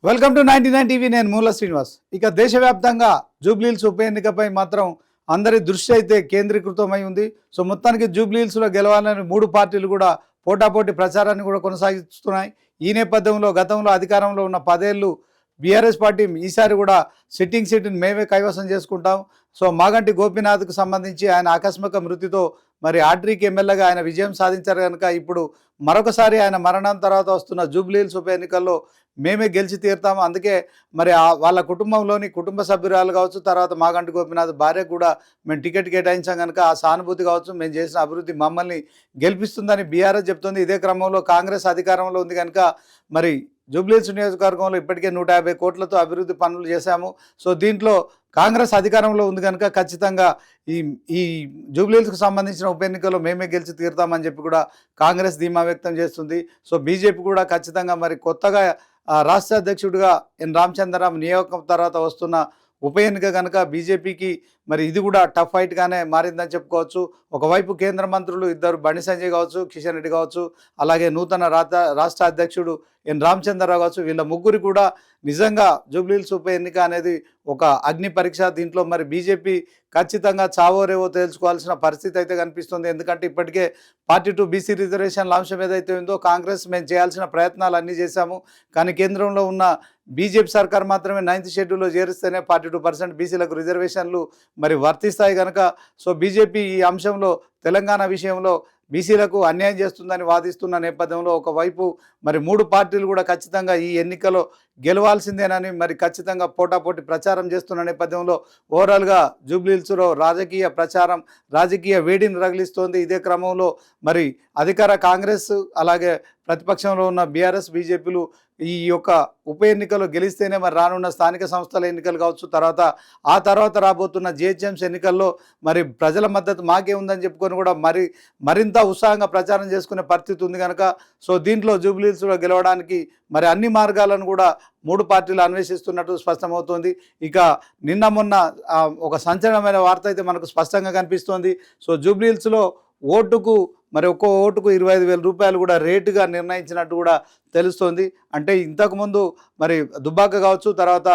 Welcome to 99 TV. నేను మూల శ్రీనివాస్. ఇక దేశవ్యాప్తంగా జూబ్లీహిల్స్ ఉప ఎన్నికపై మాత్రం అందరి దృష్టి అయితే కేంద్రీకృతమై ఉంది. సో మొత్తానికి జూబ్లీహిల్స్లో గెలవాలని మూడు పార్టీలు కూడా పోటాపోటీ ప్రచారాన్ని కూడా కొనసాగిస్తున్నాయి. ఈ నేపథ్యంలో గతంలో అధికారంలో ఉన్న 10 ఏళ్ళు బీఆర్ఎస్ పార్టీ ఈసారి కూడా సిట్టింగ్ సీటుని మేమే కైవసం చేసుకుంటాం. సో మాగంటి గోపీనాథ్కు సంబంధించి ఆయన ఆకస్మిక మృతితో మరి ఆర్డీకి ఎమ్మెల్యేగా ఆయన విజయం సాధించారు కనుక ఇప్పుడు మరొకసారి ఆయన మరణం తర్వాత వస్తున్న జూబ్లీహిల్స్ ఉప ఎన్నికల్లో మేమే గెలిచి తీరుతాము. అందుకే మరి వాళ్ళ కుటుంబంలోని కుటుంబ సభ్యురాలు కావచ్చు, తర్వాత మాగంటి గోపీనాథ్ భార్యకు కూడా మేము టికెట్ కేటాయించాం కనుక ఆ సానుభూతి కావచ్చు, మేము చేసిన అభివృద్ధి మమ్మల్ని గెలిపిస్తుందని బీఆర్ఎస్ చెప్తుంది. ఇదే క్రమంలో కాంగ్రెస్ అధికారంలో ఉంది కనుక మరి జూబ్లీహిల్స్ నియోజకవర్గంలో ఇప్పటికే 150 కోట్లతో అభివృద్ధి పనులు చేశాము. సో దీంట్లో కాంగ్రెస్ అధికారంలో ఉంది కనుక ఖచ్చితంగా ఈ ఈ జూబ్లీహిల్స్కి సంబంధించిన ఉప ఎన్నికల్లో మేమే గెలిచి తీరుతామని చెప్పి కూడా కాంగ్రెస్ ధీమా వ్యక్తం చేస్తుంది. సో బీజేపీ కూడా ఖచ్చితంగా మరి కొత్తగా రాష్ట్ర అధ్యక్షుడిగా ఎన్ రామచంద్రరావు నియామకం తర్వాత వస్తున్న ఉప ఎన్నిక కనుక బీజేపీకి మరి ఇది కూడా టఫ్ ఫైట్గానే మారిందని చెప్పుకోవచ్చు. ఒకవైపు కేంద్ర మంత్రులు ఇద్దరు బండి సంజయ్ కావచ్చు, కిషన్ రెడ్డి కావచ్చు, అలాగే నూతన రాష్ట్ర అధ్యక్షుడు ఎన్ రామచంద్రరావు కావచ్చు, వీళ్ళ ముగ్గురు కూడా నిజంగా జూబ్లీహిల్స్ ఉప ఎన్నిక అనేది ఒక అగ్ని పరీక్ష. దీంట్లో మరి బీజేపీ ఖచ్చితంగా చావోరేవో తేల్చుకోవాల్సిన పరిస్థితి అయితే కనిపిస్తుంది. ఎందుకంటే ఇప్పటికే పార్టీ టు బీసీ రిజర్వేషన్ల అంశం ఏదైతే ఉందో కాంగ్రెస్ మేము చేయాల్సిన ప్రయత్నాలు అన్నీ చేశాము. కానీ కేంద్రంలో ఉన్న బీజేపీ సర్కార్ మాత్రమే 9th షెడ్యూల్లో చేరిస్తేనే 42% బీసీలకు రిజర్వేషన్లు మరి వర్తిస్తాయి కనుక సో బీజేపీ ఈ అంశంలో తెలంగాణ విషయంలో బీసీలకు అన్యాయం చేస్తుందని వాదిస్తున్న నేపథ్యంలో ఒకవైపు మరి మూడు పార్టీలు కూడా ఖచ్చితంగా ఈ ఎన్నికలో గెలవాల్సిందేనని మరి ఖచ్చితంగా పోటాపోటీ ప్రచారం చేస్తున్న నేపథ్యంలో ఓవరాల్గా జూబ్లీహిల్స్లో రాజకీయ ప్రచారం రాజకీయ వేడిని రగిలిస్తోంది. ఇదే క్రమంలో మరి అధికార కాంగ్రెస్ అలాగే ప్రతిపక్షంలో ఉన్న బీఆర్ఎస్ బీజేపీలు ఈ యొక్క ఉప ఎన్నికలు గెలిస్తేనే మరి రానున్న స్థానిక సంస్థల ఎన్నికలు కావచ్చు, తర్వాత రాబోతున్న జిహెచ్ఎంసీ ఎన్నికల్లో మరి ప్రజల మద్దతు మాకే ఉందని చెప్పుకొని కూడా మరింత ఉత్సాహంగా ప్రచారం చేసుకునే పరిస్థితి ఉంది కనుక సో దీంట్లో జూబ్లీహిల్స్లో గెలవడానికి మరి అన్ని మార్గాలను కూడా మూడు పార్టీలు అన్వేషిస్తున్నట్టు స్పష్టమవుతోంది. ఇక నిన్న మొన్న ఒక సంచలనమైన వార్త అయితే మనకు స్పష్టంగా కనిపిస్తోంది. సో జూబ్లీహిల్స్లో ఓటుకు మరి ఒక్కో ఓటుకు 25,000 రూపాయలు కూడా రేటుగా నిర్ణయించినట్టు కూడా తెలుస్తోంది. అంటే ఇంతకుముందు మరి దుబ్బాక కావచ్చు, తర్వాత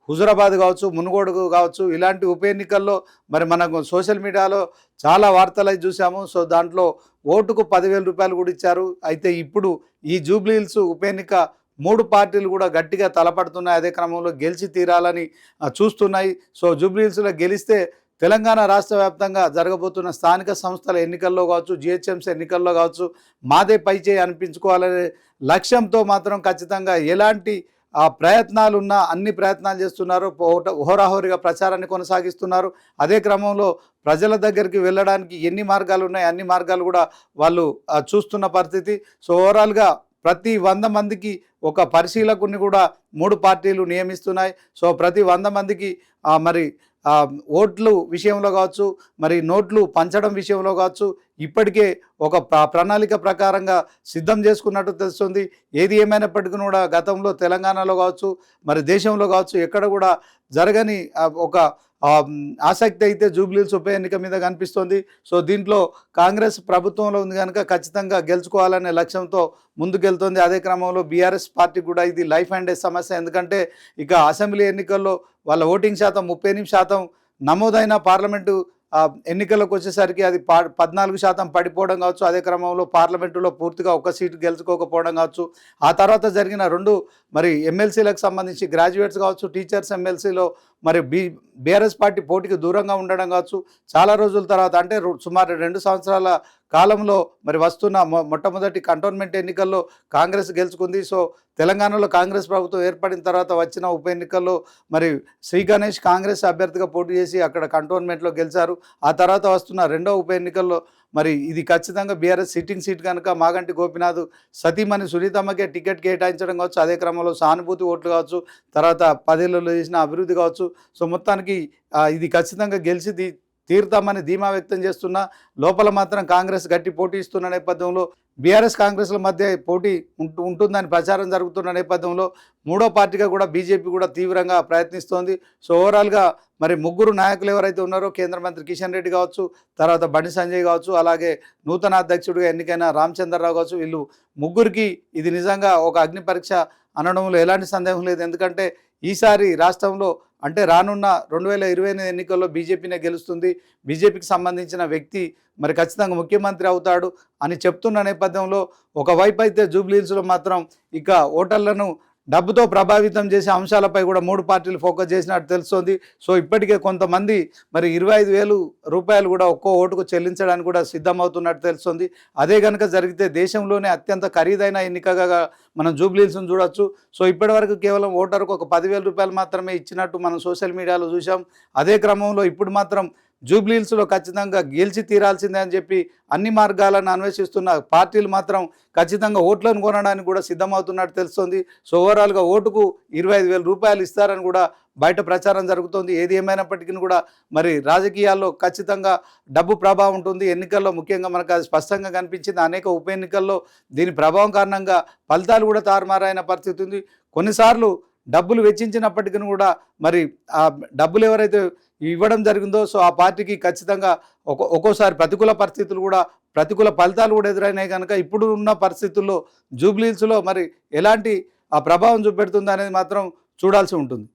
హుజురాబాద్ కావచ్చు, మునుగోడు కావచ్చు, ఇలాంటి ఉప ఎన్నికల్లో మరి మనకు సోషల్ మీడియాలో చాలా వార్తలు అయితే చూసాము. సో దాంట్లో ఓటుకు 10,000 రూపాయలు కూడా ఇచ్చారు. అయితే ఇప్పుడు ఈ జూబ్లీహిల్స్ ఉప ఎన్నిక మూడు పార్టీలు కూడా గట్టిగా తలపడుతున్నాయి. అదే క్రమంలో గెలిచి తీరాలని చూస్తున్నాయి. సో జూబ్లీహిల్స్లో గెలిస్తే తెలంగాణ రాష్ట్ర వ్యాప్తంగా జరగబోతున్న స్థానిక సంస్థల ఎన్నికల్లో కావచ్చు, జిహెచ్ఎంసీ ఎన్నికల్లో కావచ్చు మాదే పైచేయి అనిపించుకోవాలనే లక్ష్యంతో మాత్రం ఖచ్చితంగా ఎలాంటి ప్రయత్నాలున్నా అన్ని ప్రయత్నాలు చేస్తున్నారు. హోరాహోరీగా ప్రచారాన్ని కొనసాగిస్తున్నారు. అదే క్రమంలో ప్రజల దగ్గరికి వెళ్ళడానికి ఎన్ని మార్గాలు ఉన్నాయి అన్ని మార్గాలు కూడా వాళ్ళు చూస్తున్న పరిస్థితి. సో ఓవరాల్గా ప్రతి 100 మందికి ఒక పరిశీలకుని కూడా మూడు పార్టీలు నియమిస్తున్నాయి. సో ప్రతి 100 మందికి మరి ఓట్లు విషయంలో కావచ్చు, మరి నోట్లు పంచడం విషయంలో కావచ్చు ఇప్పటికే ఒక ప్రణాళిక ప్రకారంగా సిద్ధం చేసుకున్నట్టు తెలుస్తుంది. ఏది ఏమైనప్పటికీ కూడా గతంలో తెలంగాణలో కావచ్చు, మరి దేశంలో కావచ్చు ఎక్కడ కూడా జరగని ఒక ఆసక్తి అయితే జూబ్లీహిల్స్ ఉప ఎన్నిక మీద కనిపిస్తోంది. సో దీంట్లో కాంగ్రెస్ ప్రభుత్వంలో ఉంది కనుక ఖచ్చితంగా గెలుచుకోవాలనే లక్ష్యంతో ముందుకెళ్తోంది. అదే క్రమంలో బీఆర్ఎస్ పార్టీ కూడా ఇది లైఫ్ అండ్ డెత్ సమస్య. ఎందుకంటే ఇక అసెంబ్లీ ఎన్నికల్లో వాళ్ళ ఓటింగ్ శాతం 38% నమోదైన పార్లమెంటు ఎన్నికలకు వచ్చేసరికి అది 14% పడిపోవడం కావచ్చు. అదే క్రమంలో పార్లమెంటులో పూర్తిగా ఒక్క సీటు గెలుచుకోకపోవడం కావచ్చు. ఆ తర్వాత జరిగిన 2 మరి ఎమ్మెల్సీలకు సంబంధించి గ్రాడ్యుయేట్స్ కావచ్చు, టీచర్స్ ఎమ్మెల్సీలో మరి బీఆర్ఎస్ పార్టీ పోటీకి దూరంగా ఉండడం కావచ్చు. చాలా రోజుల తర్వాత అంటే సుమారు 2 సంవత్సరాల కాలంలో మరి వస్తున్న మొట్టమొదటి కంటోన్మెంట్ ఎన్నికల్లో కాంగ్రెస్ గెలుచుకుంది. సో తెలంగాణలో కాంగ్రెస్ ప్రభుత్వం ఏర్పడిన తర్వాత వచ్చిన ఉప ఎన్నికల్లో మరి శ్రీ గణేష్ కాంగ్రెస్ అభ్యర్థిగా పోటీ చేసి అక్కడ కంటోన్మెంట్లో గెలిచారు. ఆ తర్వాత వస్తున్న 2వ ఉప ఎన్నికల్లో మరి ఇది ఖచ్చితంగా బీఆర్ఎస్ సిట్టింగ్ సీట్ కనుక మాగంటి గోపీనాథ్ సతీమణి సునీతమ్మకే టికెట్ కేటాయించడం కావచ్చు. అదే క్రమంలో సానుభూతి ఓట్లు కావచ్చు, తర్వాత 10 ఏళ్లలో చేసిన అభివృద్ధి కావచ్చు. సో మొత్తానికి ఇది ఖచ్చితంగా గెలిచి తీరుతామని ధీమా వ్యక్తం చేస్తున్న లోపల మాత్రం కాంగ్రెస్ గట్టి పోటీ ఇస్తున్న నేపథ్యంలో బీఆర్ఎస్ కాంగ్రెస్ల మధ్య పోటీ ఉంటుందని ప్రచారం జరుగుతున్న నేపథ్యంలో మూడో పార్టీగా కూడా బీజేపీ కూడా తీవ్రంగా ప్రయత్నిస్తోంది. సో ఓవరాల్గా మరి ముగ్గురు నాయకులు ఎవరైతే ఉన్నారో కేంద్ర మంత్రి కిషన్ రెడ్డి కావచ్చు, తర్వాత బండి సంజయ్ కావచ్చు, అలాగే నూతన అధ్యక్షుడిగా ఎన్నికైన రామచంద్రరావు కావచ్చు, వీళ్ళు ముగ్గురికి ఇది నిజంగా ఒక అగ్ని పరీక్ష అనడంలో ఎలాంటి సందేహం లేదు. ఎందుకంటే ఈసారి రాష్ట్రంలో అంటే రానున్న 2028 ఎన్నికల్లో బీజేపీనే గెలుస్తుంది, బీజేపీకి సంబంధించిన వ్యక్తి మరి ఖచ్చితంగా ముఖ్యమంత్రి అవుతాడు అని చెప్తున్న నేపథ్యంలో ఒకవైపు అయితే జూబ్లీహిల్స్లో మాత్రం ఇక ఓటర్లను డబ్బుతో ప్రభావితం చేసే అంశాలపై కూడా మూడు పార్టీలు ఫోకస్ చేసినట్టు తెలుస్తోంది. సో ఇప్పటికే కొంతమంది మరి 25,000 రూపాయలు కూడా ఒక్కో ఓటుకు చెల్లించడానికి కూడా సిద్ధమవుతున్నట్టు తెలుస్తోంది. అదే కనుక జరిగితే దేశంలోనే అత్యంత ఖరీదైన ఎన్నికగా మనం జూబ్లీహిల్స్ను చూడొచ్చు. సో ఇప్పటివరకు కేవలం ఓటరుకు ఒక 10,000 రూపాయలు మాత్రమే ఇచ్చినట్టు మనం సోషల్ మీడియాలో చూసాం. అదే క్రమంలో ఇప్పుడు మాత్రం జూబ్లీహిల్స్లో ఖచ్చితంగా గెలిచి తీరాల్సిందే అని చెప్పి అన్ని మార్గాలను అన్వేషిస్తున్న పార్టీలు మాత్రం ఖచ్చితంగా ఓట్లను కొనడానికి కూడా సిద్ధమవుతున్నట్టు తెలుస్తుంది. సో ఓవరాల్గా ఓటుకు 25,000 రూపాయలు ఇస్తారని కూడా బయట ప్రచారం జరుగుతోంది. ఏది ఏమైనప్పటికీ కూడా మరి రాజకీయాల్లో ఖచ్చితంగా డబ్బు ప్రభావం ఉంటుంది. ఎన్నికల్లో ముఖ్యంగా మనకు అది స్పష్టంగా కనిపించింది. అనేక ఉప ఎన్నికల్లో దీని ప్రభావం కారణంగా ఫలితాలు కూడా తారుమారైన పరిస్థితి ఉంది. కొన్నిసార్లు డబ్బులు వెచ్చించినప్పటికీ కూడా మరి ఆ డబ్బులు ఎవరైతే ఇవ్వడం జరిగిందో సో ఆ పార్టీకి ఖచ్చితంగా ఒక్కోసారి ప్రతికూల ఫలితాలు కూడా ఎదురైనాయి. కనుక ఇప్పుడు ఉన్న పరిస్థితుల్లో జూబ్లీహిల్స్లో మరి ఎలాంటి ఆ ప్రభావం చూపెడుతుంది అనేది మాత్రం చూడాల్సి ఉంటుంది.